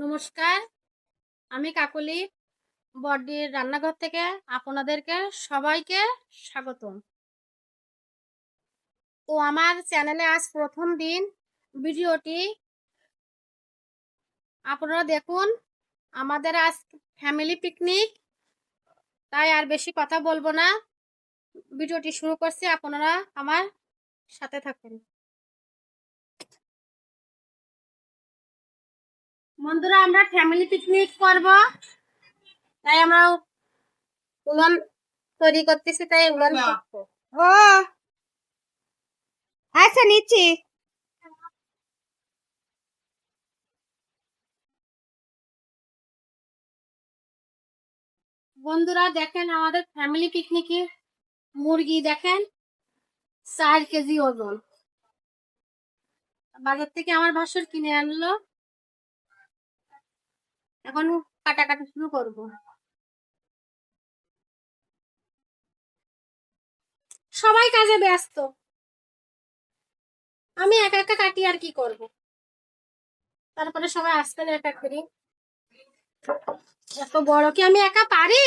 নমস্কার, আমি কাকলি বড়দির রান্নাঘর থেকে আপনাদেরকে সবাইকে স্বাগতম। তো আমার চ্যানেলে আজ প্রথম দিন ভিডিওটি আপনারা দেখুন। আমাদের আজ ফ্যামিলি পিকনিক, তাই আর বেশি কথা বলবো না, ভিডিওটি শুরু করছি। আপনারা আমার সাথে থাকুন। বন্ধুরা, আমরা ফ্যামিলি পিকনিক করব, তাই আমরা উলান তৈরি করতেছি। তাই উলান ও আচ্ছা নিচ্ছি। বন্ধুরা দেখেন, আমাদের ফ্যামিলি পিকনিকে মুরগি দেখেন 4 কেজি ওজন। বাজার থেকে আমার ভাসুর কিনে আনলো। এখন কাটাকাটি শুরু করব। সবাই কাজে ব্যস্ত, আমি একা একা কাটি আর কি করব। তারপরে সবাই আসতে না এক করি। এত বড় কি আমি একা পারি?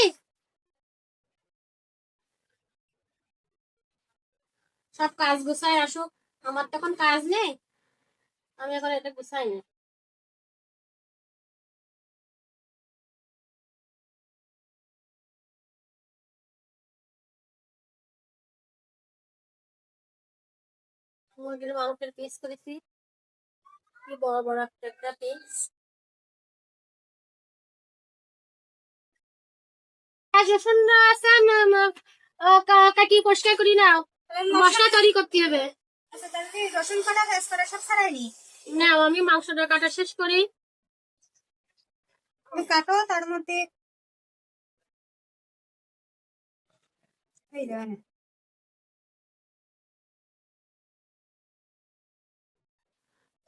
সব কাজ গুছাই আসুক, আমার তখন কাজ নেই, আমি এখন এটা গুছাই নি। মুরগির মাংসের পিস করেছি, কি বড় বড় একটা পিস। রসুন আছে কাটিয়ে পরিষ্কার করি নাও, মশলা তৈরি করতে হবে। আচ্ছা তাহলে রসুন কাটা শেষ করে সব ছাড়াই নি। না, আমি মাংসটা কাটা শেষ করি। কাটো, তার মধ্যে এই দেন।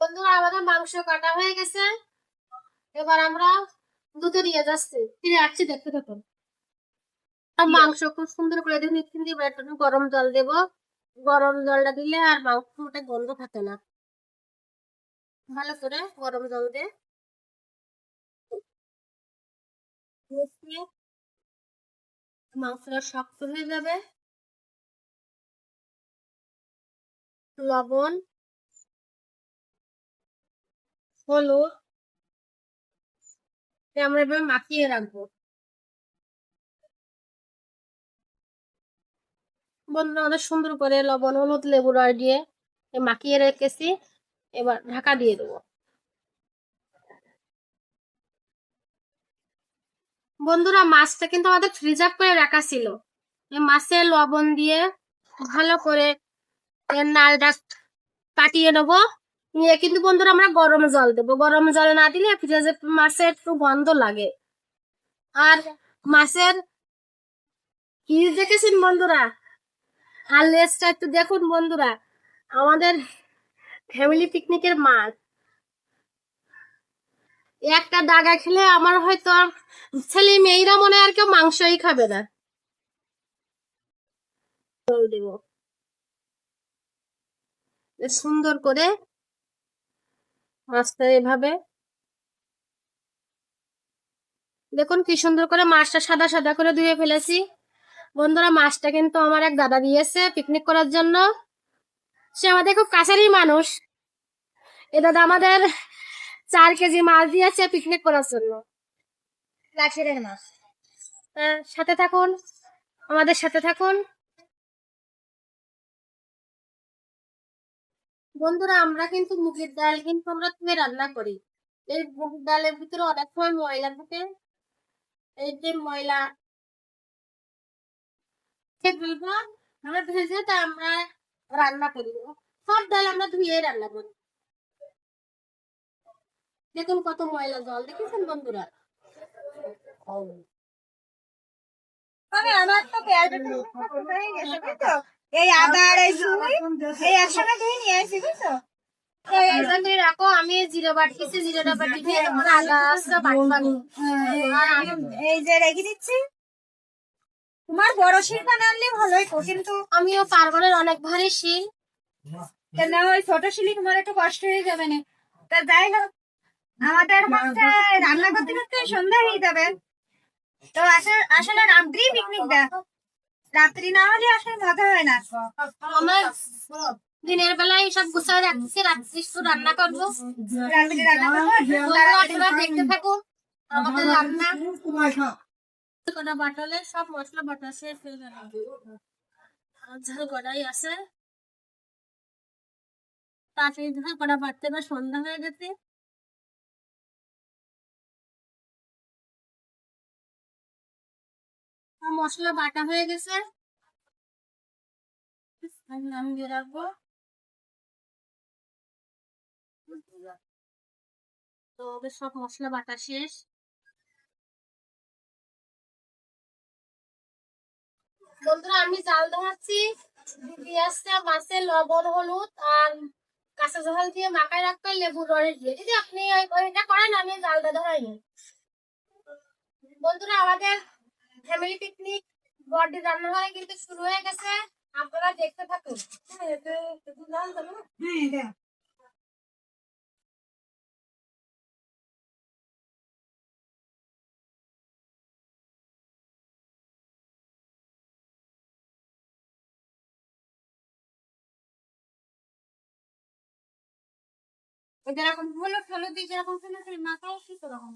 বন্ধুরা, আমাদের মাংস কাটা হয়ে গেছে। এবার আমরা দুধে দিয়ে যাচ্ছি, ফিরে আসছি, দেখতে থাকুন। মাংস খুব সুন্দর করে দেখুন, দিব একটু গরম জল দেব। গরম জলটা দিলে আর মাংসটা গন্ধ থাকে না। ভালো করে গরম জল দিয়ে মাংসটা শক্ত হয়ে যাবে। লবণ, হলুদ আমরা এভাবে মাখিয়ে রাখবো। বন্ধুরা, আমাদের সুন্দর করে লবণ, হলুদ, লেবু রস দিয়ে মাখিয়ে রেখেছি। এবার ঢাকা দিয়ে দেবো। বন্ধুরা, মাছটা কিন্তু আমাদের ফ্রিজ আপ করে রাখা ছিল। মাছে লবণ দিয়ে ভালো করে নালটা কাটিয়ে নেবো। নিয়ে কিন্তু বন্ধুরা আমরা গরম জল দেবো। গরম জল না দিলে ফ্রিজে মাছের একটু গন্ধ লাগে। আর মাছের কি দেখেছেন বন্ধুরা, আর লেজটা একটু দেখুন বন্ধুরা। আমাদের ফ্যামিলি পিকনিকের মাছ একটা দাগা খেলে আমার হয়তো ছেলে মেয়েরা মনে আর কেউ মাংসই খাবে না। জল দেব সুন্দর করে, মাছটা এভাবে দেখুন কি সুন্দর করে মাছটা সাদা সাদা করে ধুয়ে ফেলেছি। বন্ধুরা, মাছটা কিন্তু আমার এক দাদা দিয়েছে পিকনিক করার জন্য। সে আমাদের খুব কাছেরই মানুষ। এ দাদা আমাদের 4 কেজি মাছ দিয়েছে পিকনিক করার জন্য। গাছের মাছ। সাথে থাকুন, আমাদের সাথে থাকুন। বন্ধুরা, আমরা কিন্তু মুগের ডাল কিন্তু আমরা ধুয়ে রান্না করি। এই মুগের ডালের ভিতরে অনেক সময় ময়লা থাকে। এই যে ময়লা আমরা ভেজে তা আমরা রান্না করি। সব ডাল আমরা ধুয়ে রান্না করি। দেখুন কত ময়লা জল, দেখেছেন বন্ধুরা? আমার তো এই আদা আর এই এই একসঙ্গে ধুয়ে নিয়ে আসি, বুঝছো? রাখো, আমি জিরে বাটিছি, জিরেটা বাটি দিয়ে আদা আছে বাটবানি। এই যে রেখে দিচ্ছি। তোমার বড় শিলটা আনলে ভালোই তো, কিন্তু আমিও পারবো না, অনেক ভারী শিল। ওই ছোট শিলি তোমার একটু কষ্ট হয়ে যাবে না। তা যাই হোক, আমাদের হচ্ছে রান্না করতে করতে সন্ধ্যা হয়ে যাবে, তো আসলে রাত্রি পিকনিকটা, রাত্রি না হলে আসলে মজা হয় না। আমরা দিনের বেলায় সব গুছাই রাখছি, রাত্রি শুধু রান্না করবো। রাত্রি রান্না করবো, বন্ধুরা তোমরা দেখতে থাকো আমাদের রান্না। কটা বাটলে সব মশলা বাটা শেষ হয়ে গেল, ঝাল কড়াই আছে, তাড়াতাড়ি ঝাল কড়া বাটতে বা সন্ধ্যা হয়ে গেছে। মশলা বাটা হয়ে গেছে, আমি দিয়ে রাখবো। তো সব মশলা বাটা শেষ। বন্ধুরা আমি জাল ধরাচ্ছি, দিয়ে আসছে মাছে লবণ হলুদ আর কাঁচা ঝাল দিয়ে মাখায় রাখতে লেবু রস দিয়ে। যদি আপনি এটা করেন, আমি জালটা ধরাইনি। বন্ধুরা আমাদের ফ্যামিলি পিকনিক বড়দি রান্নাঘরে কিন্তু শুরু হয়ে গেছে, আপনারা দেখতে থাকুন। যেরকম হলুদ হলুদ দিয়ে যেরকম মাখাও ঠিক ওরকম।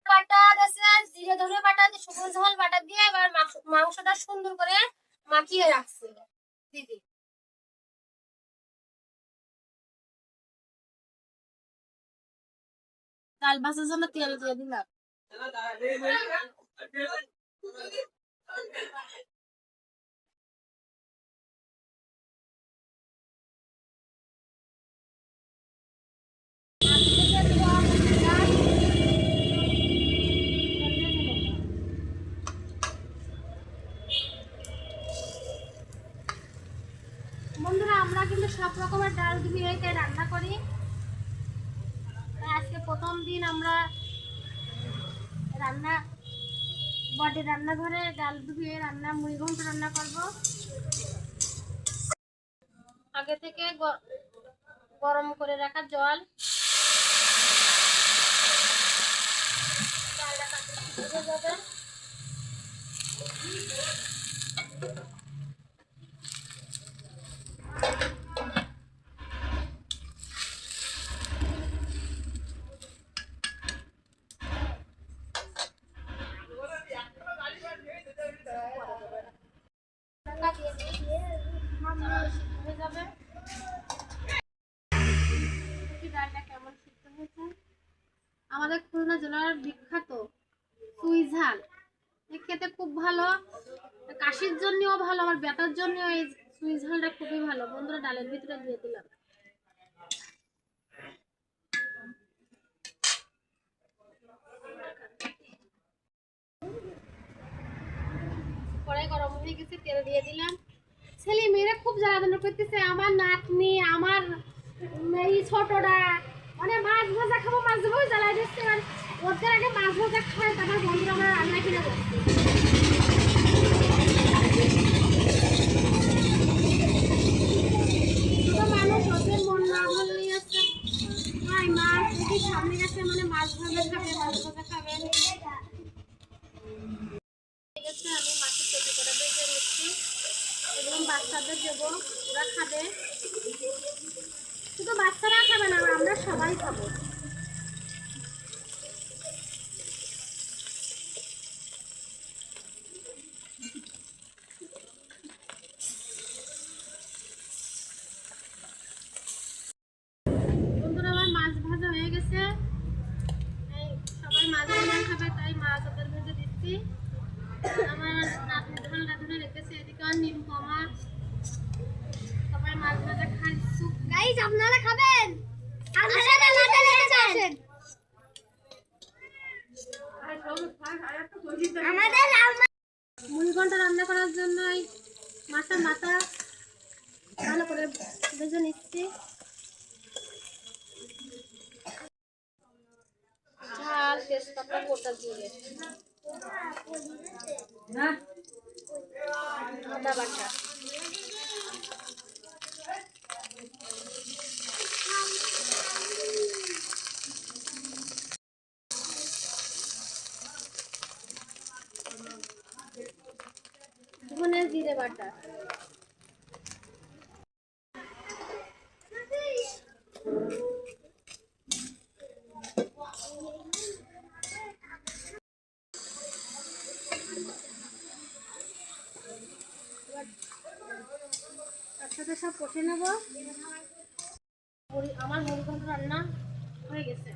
বাটা আছে, জিরে ধনে বাটা দিয়ে, শুকনো ঝাল বাটা দিয়ে এবার মাংসটা সুন্দর করে মাখিয়ে রাখছে দিদি। ডাল ভাজার জন্য তেল দিয়ে দিলাম। বন্ধুরা আমরা কিন্তু সব রকমের ডাল দিয়ে রান্না করি। আজকে প্রথম দিন আমরা রান্না বড়দি রান্নাঘরে ডাল ধুয়ে রান্না মুড়ি ঘন্ট রান্না করব। আগে থেকে গরম করে রাখা জল, যাবে। আমাদের খুলনা জেলার বিখ্যাত চুই ঝাল, খেতে খুব ভালো, কাশির জন্যও ভালো, আমার ব্যথার জন্য এই চুই ঝালটা খুবই ভালো। বন্ধুরা ডালের ভিতরে দিয়ে দিলাম। কড়াই গরম হয়ে গেছে, তেল দিয়ে দিলাম। ছেলে মেয়েরা খুব জ্বালাতন করতেছে, আমার নাতনি, আমার এই ছোটরা, মানে মাছ ভাজা খাবো, মাছ ভাজা জ্বালাই দিচ্ছে। মানে ওদের আগে মাছ ভাজা খায়, তারপর বন্ধুরা আমরা রান্না কিনে করছি। মানুষ ওদের মন না ভরলেই আছে, মাছ যদি সামনে গেছে মানে মাছ ভাজা খাবে, মাছ ভাজা খাবে। আমি মাছের তৈরি করে ভেজে নিচ্ছি, এগুলো বাচ্চাদের দেবো, ওরা খাবে। শুধু বাচ্চারা খাবে না, আমরা সবাই খাবো। বন্ধুরা আমার মাছ ভাজা হয়ে গেছে, সবাই মাছ ভাজা খাবে তাই মাছ ওদের ভেজে দিচ্ছি। আমার নাতনি ধান রাঁধুনে রেখেছে, এদিকে আর নিম কমা, সবাই মাছ ভাজা খাচ্ছি। গাইস আপনারা খাবেন? মুড়ি ঘন্ট রান্না করার জন্য মাছের মাথা ভালো করে ভেজে নিচ্ছি। তেজপাতা গোটা জিরে আদা বাটা ধনে জিরে বাটা একসাথে সব কষে নেব। আমার মুড়িঘণ্ট রান্না হয়ে গেছে।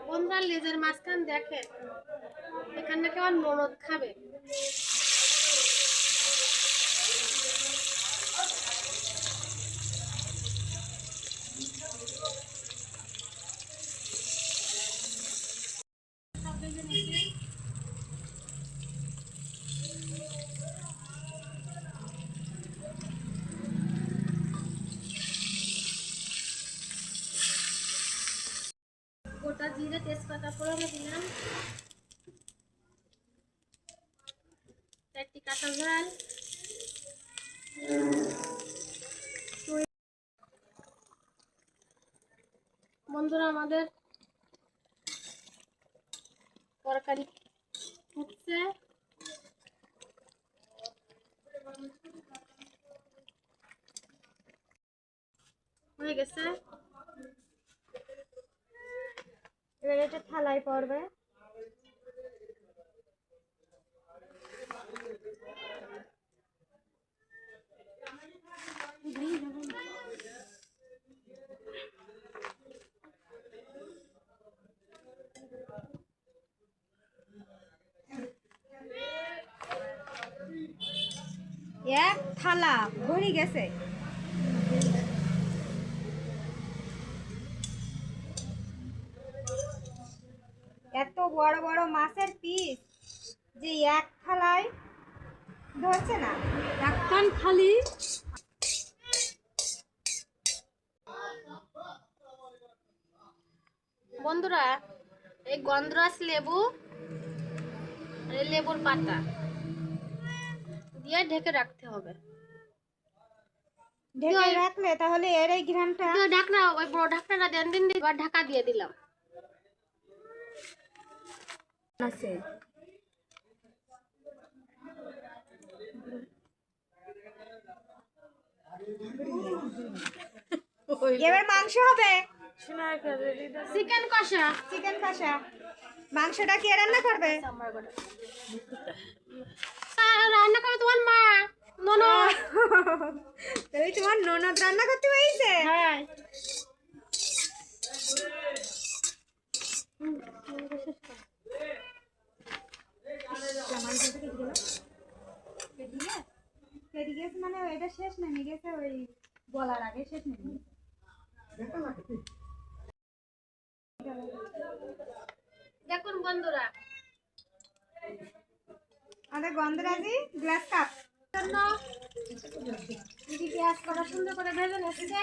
বন্ধুরা লেজের মাঝখান দেখেন, এখান থেকে আমার ননদ খাবে। গোটা জিরে তেজপাতা ফোড়নে দিলাম, 4টি কাঁচা ঝাল, বন্ধুরা আমাদের তরকারি ফুটছে। হয়ে গেছে, এবার এটা থালায় পড়বে। এক থালা ভরে গেছে। এত বড় বড় মাছের পিস যে এক থালায় ধরছে না, একখান খালি। বন্ধুরা এই গন্ধরাজ লেবু আর এই লেবুর পাতা দিয়ে ঢেকে রাখতে হবে। ঢেকে রাখলে তাহলে এর এই ঘ্রাণটা ঢাকনা, ওই বড় ঢাকনাটা দেন দিন, এবার ঢাকা দিয়ে দিলাম। আছে। এবার মাংস হবে, চিকেন কষা। চিকেন কষা। মাংসটা কে রান্না করবে? রান্না করে তোমার মা, ননদ। তাহলে তোমার ননদ রান্না করতে হয়েছে? হ্যাঁ। মানে এটা শেষ নেমে গেছে, ওই বলার আগে শেষ নেমে গেছে। দেখুন বন্ধুরা, আমাদের গন্ধরাজি গ্লাস কাপ জন্য দিদি পেঁয়াজ কটা সুন্দর করে ভেজে নিচ্ছে।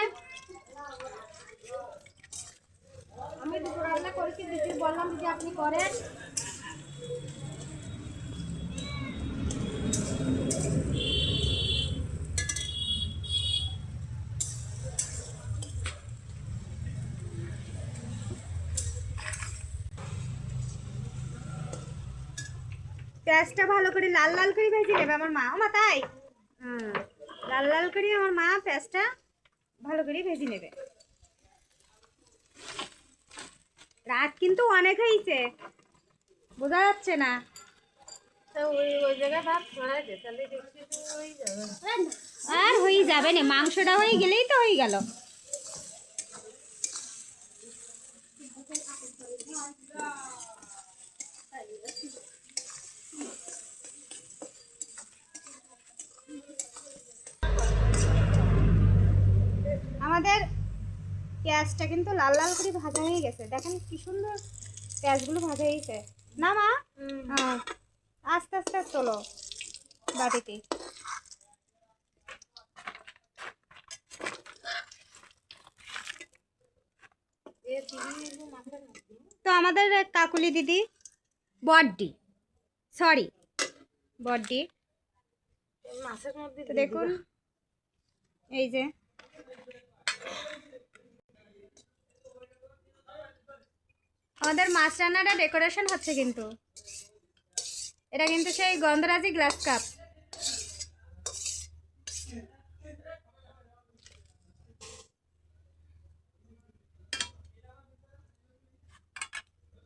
আমি দুটো রান্না করেছি, দিদি বললাম দিদি আপনি করেন। পেঁয়াজটা ভালো করে লাল লাল করে ভেজে নেবে আমার মা। মা তাই লাল লাল করে আমার মা পেঁয়াজটা ভালো করে ভেজে নেবে। রাত কিন্তু অনেক হয়েছে, বোঝা যাচ্ছে না। ওই জায়গায় ভাত ছড়াই দে, তাহলে হয়ে যাবে। আর হয়ে যাবে না, মাংসটা হয়ে গেলেই তো হয়ে গেল। আমাদের পেঁয়াজটা কিন্তু লাল লাল করে ভাজা হয়ে গেছে, দেখেন কি সুন্দর পেঁয়াজগুলো ভাজা হয়েছে না মা? হ্যাঁ, আস্তে আস্তে চলো বাটিতে। তো আমাদের কাকুলি দিদি বড্ডি, সরি বড্ডি, তো দেখুন এই যে আমাদের মাছ রান্নাটা ডেকোরেশন হচ্ছে, কিন্তু এটা কিন্তু সেই গন্ধরাজি গ্লাস কাপ।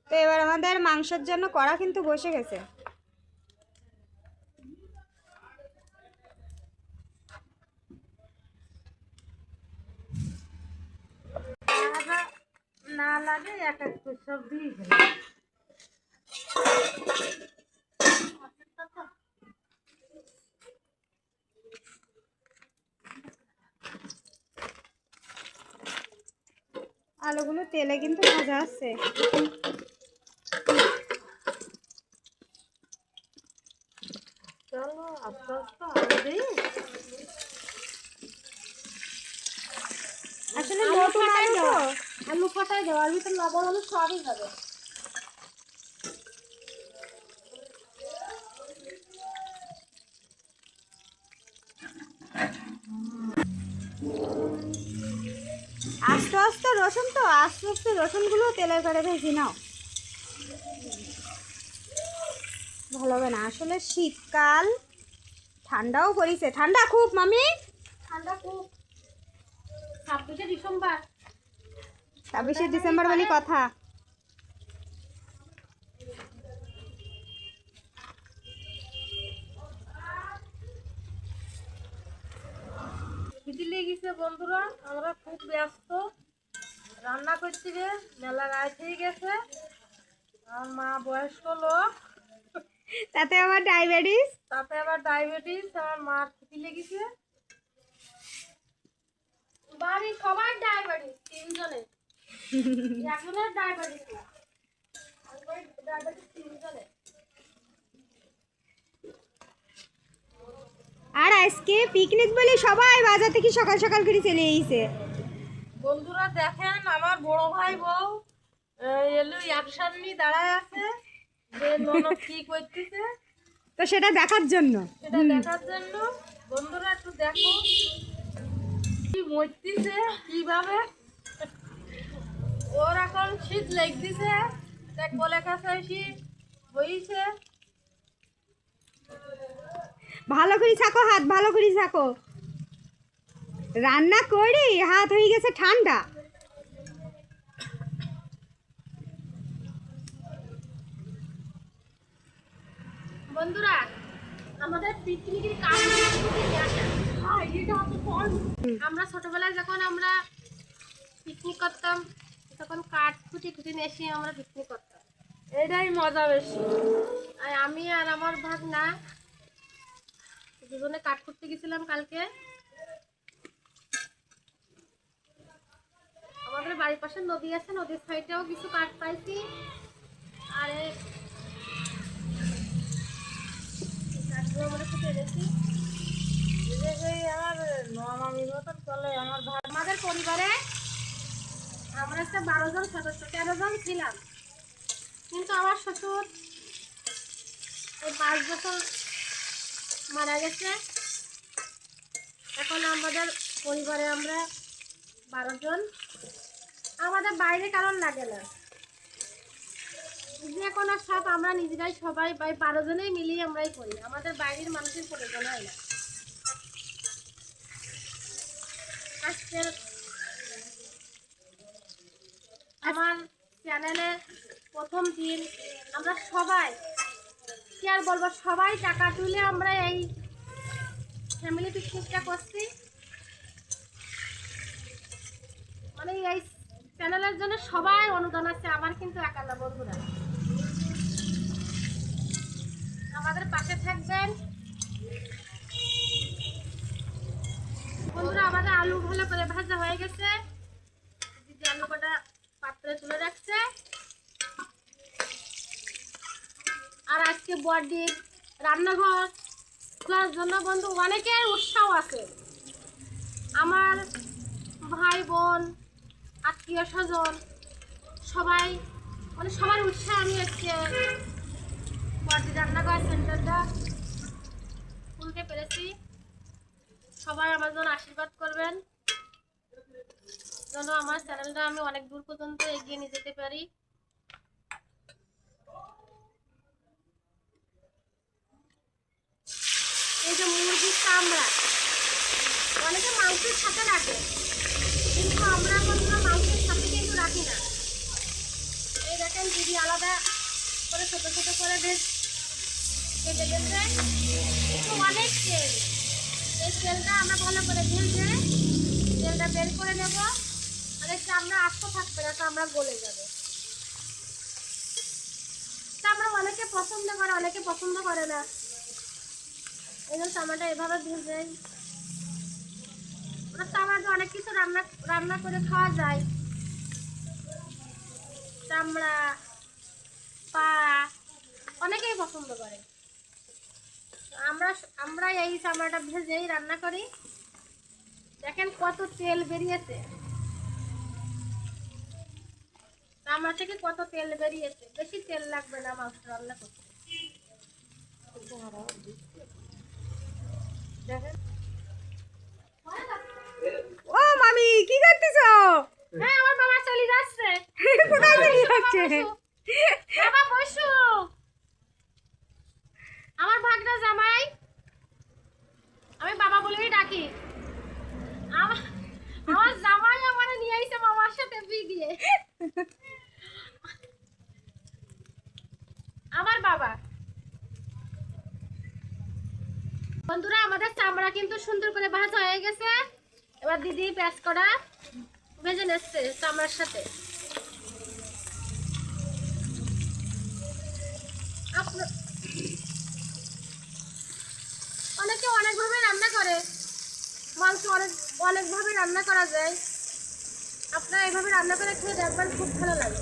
তো এবার আমাদের মাংসের জন্য কড়া কিন্তু বসে গেছে। না লাগে এক এক সব দিয়ে আলুগুলো তেলে কিন্তু ভাজা আছে। চলো আস্তে আস্তে আলু দিই। আসলে নতুন আলু তো, আলু ফাটাই দেওয়া, আলু তো লবণ আলু সবই যাবে। আস্তে আস্তে রসুন, তো আস্তে আস্তে রসুনগুলো তেলের করে ভেজে নাও, ভালো হবে না। আসলে শীতকাল, ঠান্ডাও পড়েছে, ঠান্ডা খুব মামি, ঠান্ডা খুব। 26শে ডিসেম্বর, 26শে ডিসেম্বর বলে কথা। খিদে লেগেছে বন্ধুরা, আমরা খুব ব্যস্ত, রান্না করছি রে, মেলা রাত হয়ে গেছে। আমার মা বয়স্ক লোক, তাতে আবার ডায়াবেটিস। আমার মার খিদে লেগেছে। বাড়ির সবার ডায়াবেটিস, তিনজনের, একজনের ডায়াবেটিস না, ডায়াবেটিস তিনজনের। আর আজকে পিকনিক বলে সবাই বাজার থেকে সকাল সকাল করে চলে এসেছে। বন্ধুরা দেখেন, আমার বড় ভাই বউ এলো একসাথ নিয়ে দাঁড়ায় আছে, যে ননদ কি করতেছে তো সেটা দেখার জন্য, সেটা দেখার জন্য। বন্ধুরা একটু দেখো কি মরতেছে কিভাবে, ওর এখন শীত লাগতেছে, দেখ বলে কাছে শীত হইছে। ভালো করে থাকো, হাত ভালো করে থাকো, রান্না করি হাত হয়ে গেছে ঠান্ডা। বন্ধুরা আমাদের পিকনিকের কাজ, আমরা ছোটবেলায় যখন আমরা পিকনিক করতাম, তখন কাঠ খুঁটি খুঁটি নিয়ে এসে আমরা পিকনিক করতাম, এটাই মজা বেশি। আর আমি আর আমার ভাগনা দুজনে কাঠ খুঁড়তে গেছিলাম কালকে। আমাদের বাড়ির পাশে নদী আছে, নদীর সাইডেও কিছু কাঠ পাইছি। আর এই কাঠগুলো আমরা খুঁটে এনেছি। আমাদের পরিবারে আমরা একটা 12 জন সদস্য, 13 জন ছিলাম, কিন্তু আমার শ্বশুর এই 5 বছর মারা গেছে। এখন আমাদের পরিবারে আমরা 12 জন, আমাদের বাইরে কারণ লাগে না, যে কোনো সব আমরা নিজেরাই সবাই 12 জনেই মিলিয়ে আমরাই করি, আমাদের বাইরের মানুষের প্রয়োজন হয় না। আজকের আমার চ্যানেলে প্রথম দিন আমরা সবাই, কি আর বলবো, সবাই টাকা তুলে আমরা এই ফ্যামিলি পিকনিকটা করছি। মানে এই চ্যানেলের জন্য সবাই অনুদান আছে, আমার কিন্তু একা না বন্ধুরা। আমাদের পাশে থাকবেন বন্ধুরা। আমাদের আলু ভালো করে ভাজা হয়ে গেছে, দিদি আলু কটা পাত্রে তুলে রাখছে। আজকে বড়দির রান্নাঘর খোলার জন্য বন্ধু অনেকের উৎসাহ আছে। আমার ভাই বোন আত্মীয় স্বজন সবাই মানে সবার উৎসাহে আমি আজকে বড়দির রান্নাঘর সেন্টারটা খুলতে পেরেছি। সবাই আমার জন্য আশীর্বাদ করবেন যেন আমার চ্যানেলটা আমি অনেক দূর পর্যন্ত এগিয়ে নিয়ে যেতে পারি। এই যে মুরগির চামড়া অনেকে মাংসের সাথে রাখে, কিন্তু আমরা বন্ধুরা মাংসের সাথে কিন্তু রাখি না। এই দেখেন দিদি আলাদা করে ছোট ছোট করে কেটে গেছে, কিন্তু অনেক তেল। এই তেলটা আমরা ভালো করে ভেজে তেলটা বের করে নেব, আর এই চামড়া আস্ত থাকবে না, চামড়া গলে যাবে। চামড়া অনেকে পছন্দ করে, অনেকে পছন্দ করে না। এই জন্য চামড়াটা এভাবে ভেজে, চামড়াটা অনেক কিছু রান্না করে খাওয়া যায়। চামড়া পা অনেকেই পছন্দ করে। আমরা এই চামড়াটা ভেজেই রান্না করি। দেখেন কত তেল বেরিয়েছে, চামড়া থেকে কত তেল বেরিয়েছে। বেশি তেল লাগবে না মাংস রান্না করতে। দেখেন ও মামি কি করতেছ? হ্যাঁ আমার বাবা চলে যাচ্ছে। কোথায় চলে যাচ্ছে? বাবা বসু, আমার ভাগনা জামাই, আমি বাবা বলেই ডাকি। আমার জামাই আমার নিয়ে আইছে মামার সাথে বিয়ে। আমার বাবা। বন্ধুরা আমাদের চামড়া কিন্তু সুন্দর করে ভাজা হয়ে গেছে। এবার দিদি পেঁয়াজ কড়া ভেজে নিচ্ছে চামড়ার সাথে। অনেকে অনেকভাবে রান্না করে, মাংস অনেকভাবে রান্না করা যায়। আপনারা এইভাবে রান্না করে খেয়ে দেখবেন, খুব ভালো লাগে।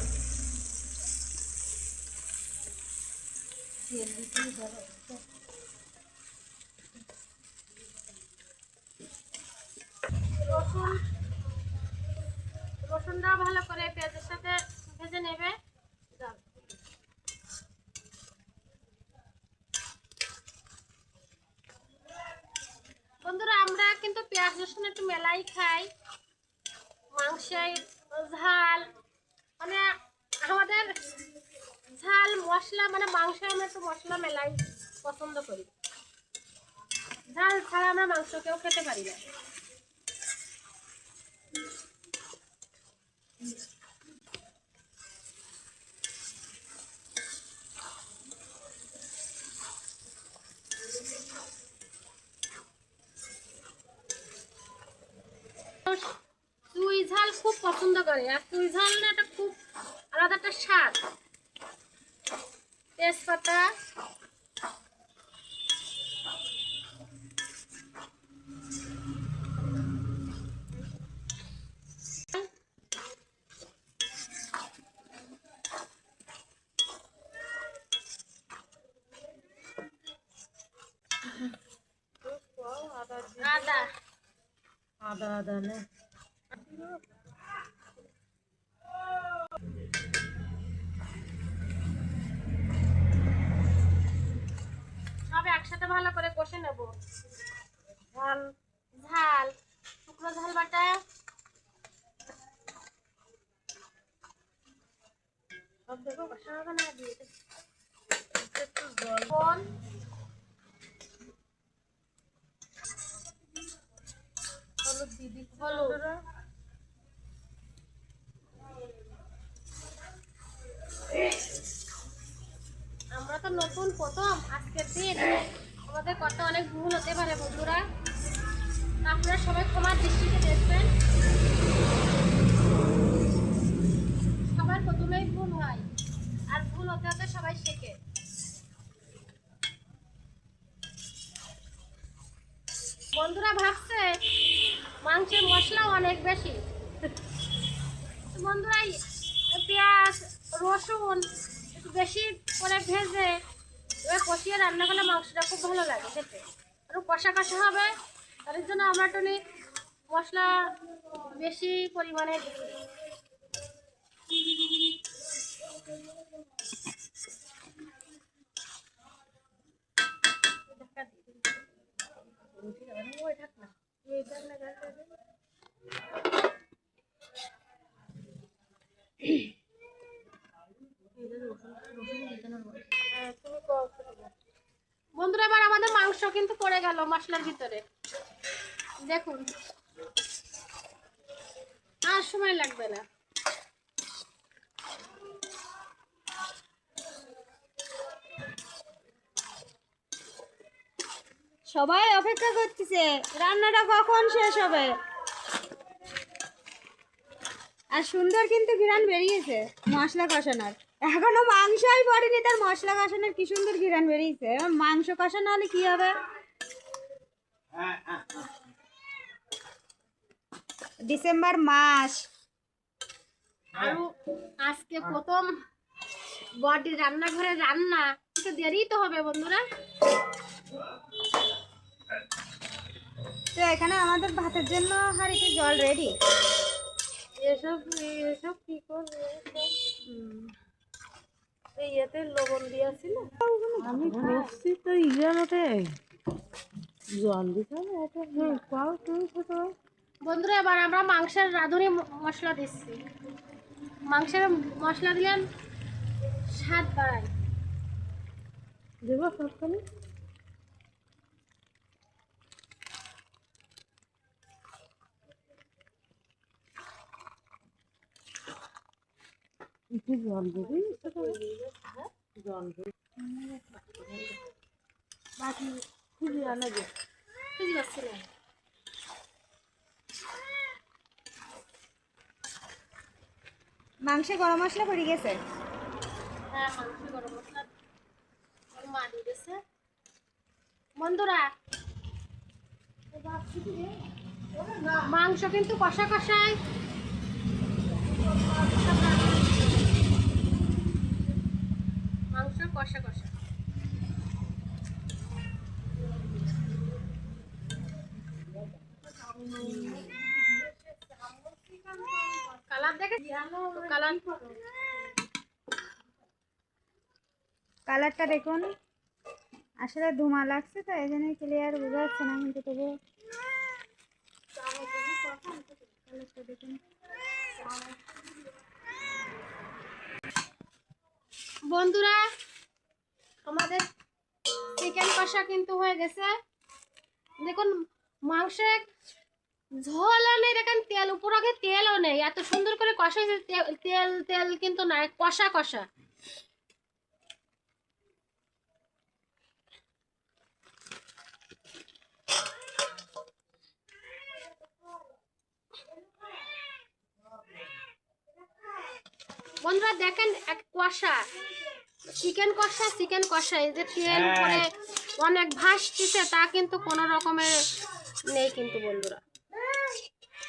রসুনটা ভালো করে পেঁয়াজের সাথে ভেজে নেবে। বন্ধুরা আমরা কিন্তু পেঁয়াজ রসুন একটু মেলাই খাই। মাংসের ঝাল মানে আমাদের ঝাল মশলা মানে মাংসে আমরা একটু মশলা মেলাই পছন্দ করি। ঝাল ছাড়া আমরা মাংস কেউ খেতে পারি না। চুই ঝাল খুব পছন্দ করে, আর চুই ঝাল না এটা খুব আলাদা একটা স্বাদ। তেজপাতা, আদা আদা আদা না সব একসাথে ভালো করে কষে নেব। ঝাল ঝাল শুকনো ঝাল বাটা, সব দেখো কষা হবে না, দিয়ে একটু জল, হলুদ দিদি, হলুদ, আমরা তো নতুন প্রথম আজকের দিন, আমাদের কথা অনেক ভুল হতে পারে বন্ধুরা, আপনারা সবাই ক্ষমার দৃষ্টিতে দেখবেন। সবার প্রথমেই ভুল হয়, আর ভুল হতে হতে সবাই শেখে। বন্ধুরা ভাবছে মাংসের মশলা অনেক বেশি। বন্ধুরা পেঁয়াজ রসুন একটু বেশি করে ভেজে এবার কষিয়ে রান্না করলে মাংসটা খুব ভালো লাগে খেতে, আরও কষা কষা হবে। তার জন্য আমরা একটু মশলা বেশি পরিমাণে দিচ্ছি। বন্ধুরা এবার আমাদের মাংস কিন্তু পড়ে গেল মশলার ভিতরে, দেখুন আর সময় লাগবে না। সবাই অপেক্ষা করতেছে রান্নাটা কখন শেষ হবে। আর সুন্দর কিন্তু ঘিরান বেরিয়েছে মশলা কষানোর, এখনো মাংসই পড়েনি তার মশলা কষানোর কি সুন্দর ঘিরান বেরিয়েছে। মাংস কষানো হলে কি হবে, ডিসেম্বর মাস আর আজকে প্রথম বডি রান্নাঘরে রান্না, একটু দেরি তো হবে বন্ধুরা। তো এখানে আমাদের ভাতের জন্য হাঁড়িতে জল রেডি। এসব এসব কি করবে, এই ইয়েতে লবণ দিয়া ছিল আমি করছি তো মতে জল দিতে হবে এটা পাও তুমি ছোট। বন্ধুরা। এবার আমরা মাংসের রাঁধুনি মশলা দিচ্ছি, মাংসের মশলা দিলেন স্বাদ বাড়ায়। দেবো সবখানে একটু জল দেবি, জল দেবি বাকি খুঁজে আনা যে বুঝতে পারছি না। মাংসে গরম মশলা পড়ে গেছে। হ্যাঁ মাংসে গরম মশলা ওর মা দিয়ে দিয়েছে। বন্ধুরা মাংস কিন্তু কষা কষায়, মাংস কষা কষা। কালার দেখে কালার, কালারটা দেখুন, আসলে ধোঁয়া লাগছে তো এই জন্য ক্লিয়ার বোঝা যাচ্ছে না, কিন্তু তবু কালারটা দেখুন। বন্ধুরা আমাদের চিকেন কষা কিন্তু হয়ে গেছে। দেখুন মাংসে ঝোলও নেই, দেখেন তেল উপর আগে তেলও নেই, এত সুন্দর করে কষা হয়েছে। তেল তেল কিন্তু নাই, কষা কষা। বন্ধুরা দেখেন এক কষা চিকেন কষা, চিকেন কষা এই যে তেল উপরে অনেক ভাসছে তা কিন্তু কোনো রকমের নেই কিন্তু বন্ধুরা,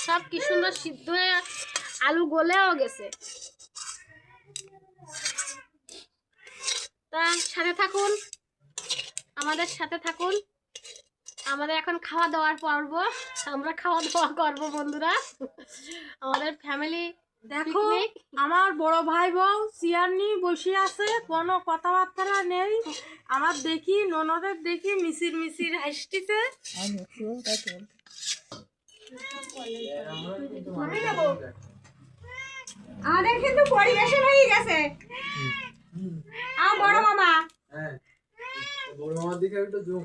সব কি সুন্দর সিদ্ধ হয়ে আলু গলেও গেছে। তা সাথে থাকুন, আমাদের সাথে থাকুন, আমাদের এখন খাওয়া দাওয়ার পর্ব, আমরা খাওয়া দাওয়া করবো বন্ধুরা। আমাদের ফ্যামিলি দেখো আমার বড় ভাই বউ চেয়ার নিয়ে বসে আছে, কোনো কথাবার্তা নেই। আমার দেখি ননদের দেখি মিছির মিছির হাসটিছে। আমাদের কিন্তু পরিবেশন হয়ে গেছে। আমার বড় মামা, বড় মামার দিকে একটু জুম।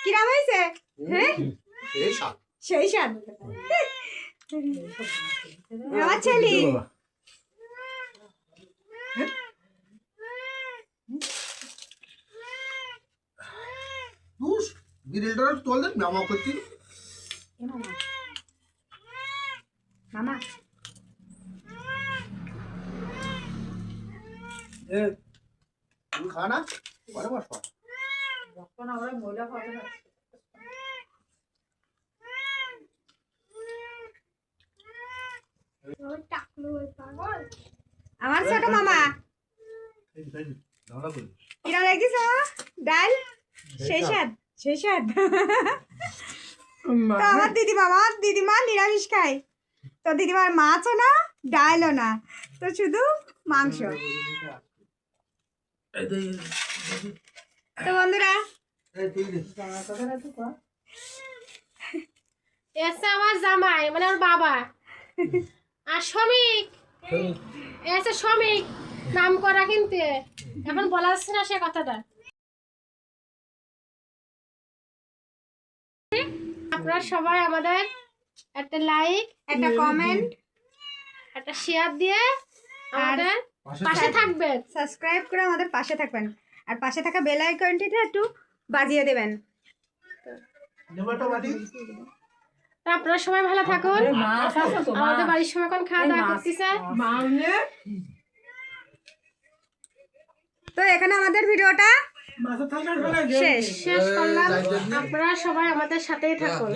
কিরাম হয়েছে? হ্যাঁ সেই সাত সেই স্বাদ আমার ছেলে। দুস গ্রিলটা তোল দেন মামা করতে। মামা মামা এ তুমি খা না পরে বসবা। যখন আমরা মহিলা খাওয়া টাকলু পাগল। আমার ছোট মামা কিরা লাগছিস মামা ডাল সেই স্বাদ তো আমার দিদিমা নিরামিষ খায়, তো দিদিমার মাছও না ডালও না, তো শুধু মাংস। তো বন্ধুরা এসে আমার জামাই মানে আমার বাবা আর শ্রমিক, এসে শ্রমিক নাম করা, কিন্তু এখন বলা যাচ্ছে না সে কথাটা। আপনারা সবাই আমাদের একটা লাইক, একটা কমেন্ট, একটা শেয়ার দিয়ে আমাদের পাশে থাকবেন। সাবস্ক্রাইব করে আমাদের পাশে থাকবেন, আর পাশে থাকা বেল আইকনটিটা একটু বাজিয়ে দেবেন। তা আপনারা সবাই ভালো থাকুন। আমাদের বাড়ির সময় এখন খাওয়া দাওয়া করতেছে। তো এখানে আমাদের ভিডিওটা শেষ শেষ করলাম। আপনারা সবাই আমাদের সাথেই থাকুন।